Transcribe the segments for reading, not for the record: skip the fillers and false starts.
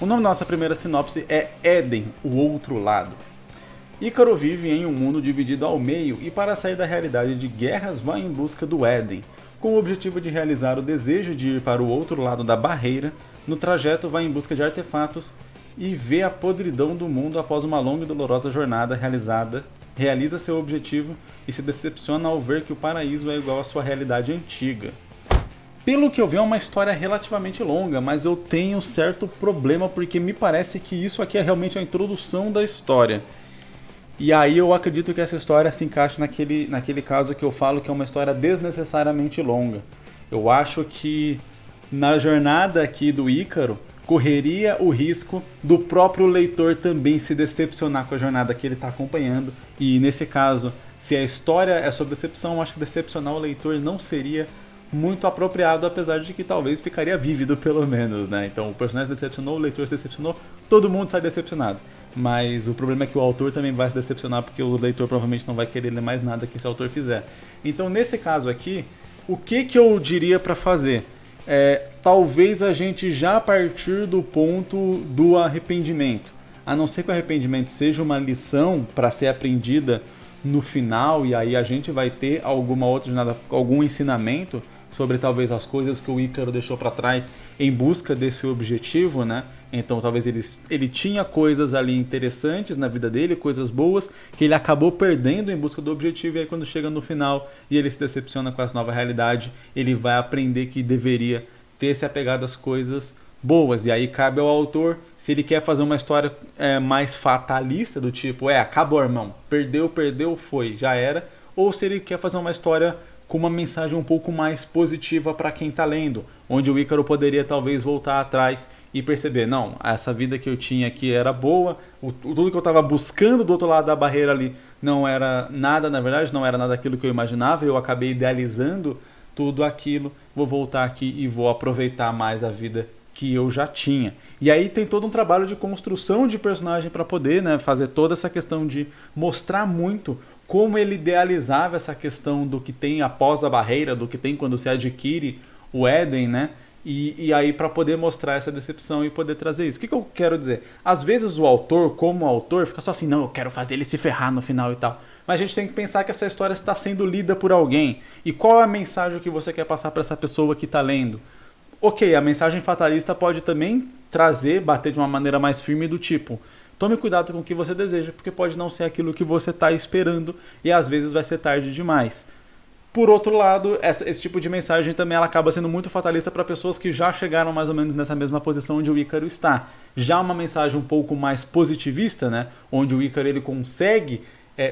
O nome da nossa primeira sinopse é Éden, o Outro Lado. Ícaro vive em um mundo dividido ao meio e para sair da realidade de guerras vai em busca do Éden, com o objetivo de realizar o desejo de ir para o outro lado da barreira. No trajeto vai em busca de artefatos e vê a podridão do mundo após uma longa e dolorosa jornada realiza seu objetivo e se decepciona ao ver que o paraíso é igual à sua realidade antiga. Pelo que eu vi, é uma história relativamente longa, mas eu tenho certo problema porque me parece que isso aqui é realmente a introdução da história. E aí eu acredito que essa história se encaixa naquele caso que eu falo que é uma história desnecessariamente longa. Eu acho que na jornada aqui do Ícaro, correria o risco do próprio leitor também se decepcionar com a jornada que ele está acompanhando. E nesse caso, se a história é sobre decepção, eu acho que decepcionar o leitor não seria muito apropriado, apesar de que talvez ficaria vívido pelo menos, né? Então o personagem se decepcionou, o leitor se decepcionou, todo mundo sai decepcionado. Mas o problema é que o autor também vai se decepcionar porque o leitor provavelmente não vai querer ler mais nada que esse autor fizer. Então nesse caso aqui, o que eu diria para fazer? Talvez a gente já partir do ponto do arrependimento. A não ser que o arrependimento seja uma lição para ser aprendida no final, e aí a gente vai ter alguma outra jornada, algum ensinamento sobre talvez as coisas que o Ícaro deixou para trás em busca desse objetivo, né? Então talvez ele tinha coisas ali interessantes na vida dele, coisas boas, que ele acabou perdendo em busca do objetivo, e aí quando chega no final e ele se decepciona com essa nova realidade, ele vai aprender que deveria ter se apegado às coisas boas. E aí cabe ao autor, se ele quer fazer uma história mais fatalista, do tipo, acabou, irmão, perdeu, foi, já era, ou se ele quer fazer uma história com uma mensagem um pouco mais positiva para quem está lendo, onde o Ícaro poderia talvez voltar atrás e perceber, não, essa vida que eu tinha aqui era boa, tudo que eu estava buscando do outro lado da barreira ali não era nada, na verdade, não era nada daquilo que eu imaginava, eu acabei idealizando tudo aquilo, vou voltar aqui e vou aproveitar mais a vida que eu já tinha. E aí tem todo um trabalho de construção de personagem para poder, né, fazer toda essa questão de mostrar muito como ele idealizava essa questão do que tem após a barreira, do que tem quando se adquire o Éden, né? E aí para poder mostrar essa decepção e poder trazer isso. O que eu quero dizer? Às vezes o autor, como autor, fica só assim, não, eu quero fazer ele se ferrar no final e tal. Mas a gente tem que pensar que essa história está sendo lida por alguém. E qual é a mensagem que você quer passar para essa pessoa que está lendo? Ok, a mensagem fatalista pode também bater de uma maneira mais firme do tipo, tome cuidado com o que você deseja, porque pode não ser aquilo que você está esperando e às vezes vai ser tarde demais. Por outro lado, esse tipo de mensagem também ela acaba sendo muito fatalista para pessoas que já chegaram mais ou menos nessa mesma posição onde o Ícaro está. Já uma mensagem um pouco mais positivista, né, onde o Ícaro ele consegue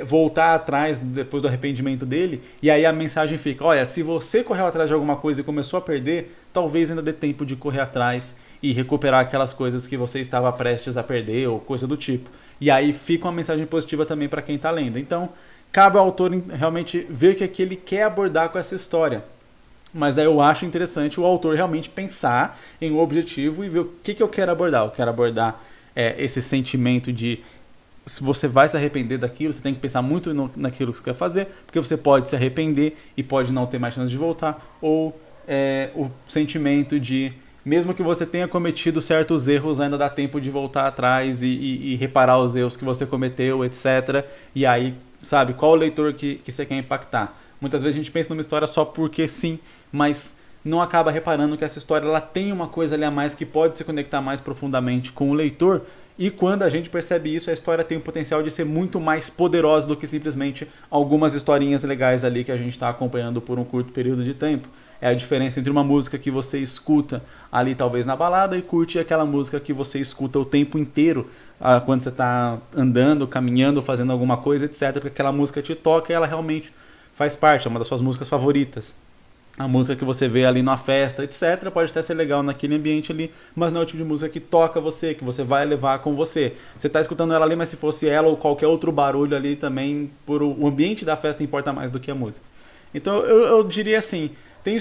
voltar atrás depois do arrependimento dele, e aí a mensagem fica, olha, se você correu atrás de alguma coisa e começou a perder, talvez ainda dê tempo de correr atrás e recuperar aquelas coisas que você estava prestes a perder ou coisa do tipo. E aí fica uma mensagem positiva também para quem está lendo. Então, cabe ao autor realmente ver o que ele quer abordar com essa história. Mas daí eu acho interessante o autor realmente pensar em um objetivo e ver o que eu quero abordar. Eu quero abordar esse sentimento de se você vai se arrepender daquilo, você tem que pensar muito naquilo que você quer fazer, porque você pode se arrepender e pode não ter mais chance de voltar. Ou o sentimento de, mesmo que você tenha cometido certos erros, ainda dá tempo de voltar atrás e reparar os erros que você cometeu, etc. E aí, sabe, qual o leitor que você quer impactar? Muitas vezes a gente pensa numa história só porque sim, mas não acaba reparando que essa história ela tem uma coisa ali a mais que pode se conectar mais profundamente com o leitor. E quando a gente percebe isso, a história tem o potencial de ser muito mais poderosa do que simplesmente algumas historinhas legais ali que a gente está acompanhando por um curto período de tempo. É a diferença entre uma música que você escuta ali talvez na balada e curte aquela música que você escuta o tempo inteiro quando você está andando, caminhando, fazendo alguma coisa, etc. Porque aquela música te toca e ela realmente faz parte, é uma das suas músicas favoritas. A música que você vê ali numa festa, etc. Pode até ser legal naquele ambiente ali, mas não é o tipo de música que toca você, que você vai levar com você. Você está escutando ela ali, mas se fosse ela ou qualquer outro barulho ali também, o ambiente da festa importa mais do que a música. Então eu diria assim, tem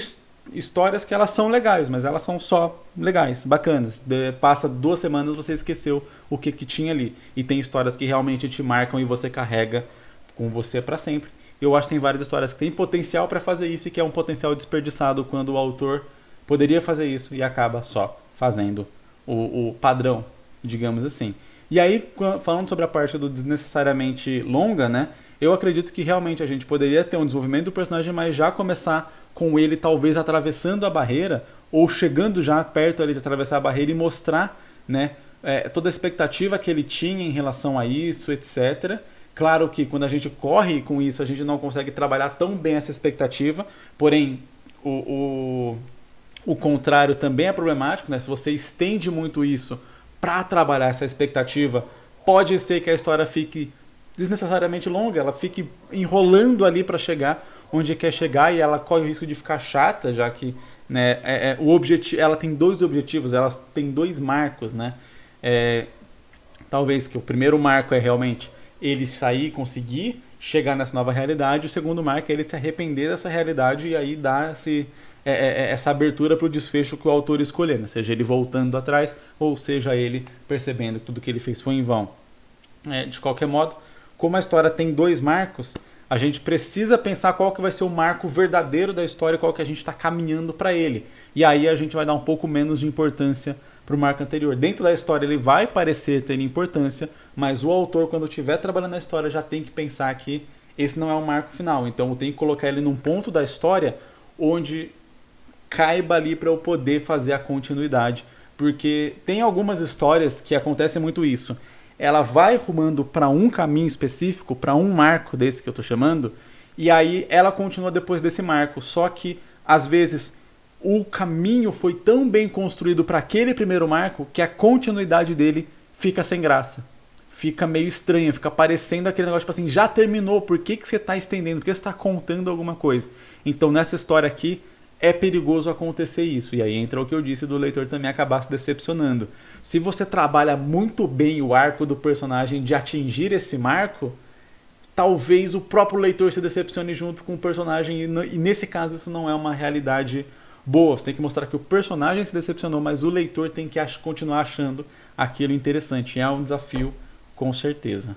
histórias que elas são legais, mas elas são só legais, bacanas. Passa 2 semanas você esqueceu o que tinha ali. E tem histórias que realmente te marcam e você carrega com você para sempre. Eu acho que tem várias histórias que têm potencial para fazer isso e que é um potencial desperdiçado quando o autor poderia fazer isso e acaba só fazendo o padrão digamos assim. E aí, falando sobre a parte do desnecessariamente longa, né? Eu acredito que realmente a gente poderia ter um desenvolvimento do personagem, mas já começar com ele talvez atravessando a barreira, ou chegando já perto ali de atravessar a barreira e mostrar, né, toda a expectativa que ele tinha em relação a isso, etc. Claro que quando a gente corre com isso, a gente não consegue trabalhar tão bem essa expectativa, porém o contrário também é problemático, né? Se você estende muito isso para trabalhar essa expectativa, pode ser que a história fique desnecessariamente longa, ela fique enrolando ali para chegar onde quer chegar e ela corre o risco de ficar chata, já que, né, o objetivo, ela tem dois objetivos, ela tem dois marcos, né? Talvez que o primeiro marco é realmente ele sair e conseguir chegar nessa nova realidade, o segundo marco é ele se arrepender dessa realidade e aí dar essa abertura para o desfecho que o autor escolher, né? Seja ele voltando atrás ou seja ele percebendo que tudo que ele fez foi em vão. De qualquer modo, como a história tem dois marcos, a gente precisa pensar qual que vai ser o marco verdadeiro da história, qual que a gente está caminhando para ele. E aí a gente vai dar um pouco menos de importância para o marco anterior. Dentro da história ele vai parecer ter importância, mas o autor, quando estiver trabalhando na história, já tem que pensar que esse não é o marco final. Então eu tenho que colocar ele num ponto da história onde caiba ali para eu poder fazer a continuidade. Porque tem algumas histórias que acontecem muito isso. Ela vai rumando para um caminho específico, para um marco desse que eu estou chamando, e aí ela continua depois desse marco. Só que, às vezes, o caminho foi tão bem construído para aquele primeiro marco que a continuidade dele fica sem graça. Fica meio estranha, fica parecendo aquele negócio tipo assim, já terminou, por que você está estendendo? Por que você está contando alguma coisa? Então, nessa história aqui, é perigoso acontecer isso. E aí entra o que eu disse do leitor também acabar se decepcionando. Se você trabalha muito bem o arco do personagem de atingir esse marco, talvez o próprio leitor se decepcione junto com o personagem. E nesse caso isso não é uma realidade boa. Você tem que mostrar que o personagem se decepcionou, mas o leitor tem que continuar achando aquilo interessante. É um desafio, com certeza.